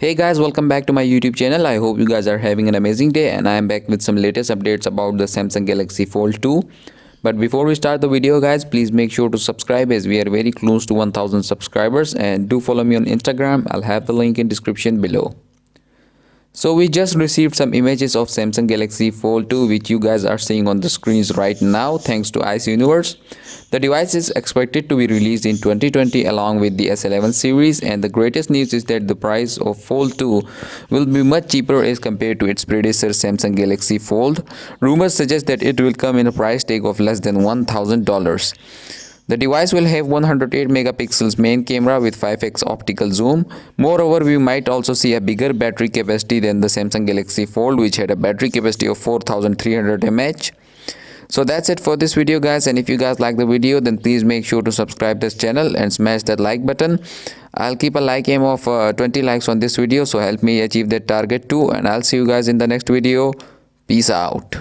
Hey guys, welcome back to my YouTube channel. I hope you guys are having an amazing day, and I am back with some latest updates about the Samsung Galaxy Fold 2. But before we start the video guys, please make sure to subscribe as we are very close to 1000 subscribers, and do follow me on Instagram. I'll have the link in description below. So we just received some images of Samsung Galaxy Fold 2 which you guys are seeing on the screens right now thanks to Ice Universe. The device is expected to be released in 2020 along with the S11 series, and the greatest news is that the price of Fold 2 will be much cheaper as compared to its predecessor Samsung Galaxy Fold. Rumors suggest that it will come in a price tag of less than $1,000. The device will have 108 megapixels main camera with 5x optical zoom. Moreover, we might also see a bigger battery capacity than the Samsung Galaxy Fold, which had a battery capacity of 4300 mAh. So that's it for this video guys, and if you guys like the video, then please make sure to subscribe this channel and smash that like button. I'll keep a like aim of 20 likes on this video, so help me achieve that target too, and I'll see you guys in the next video. Peace out.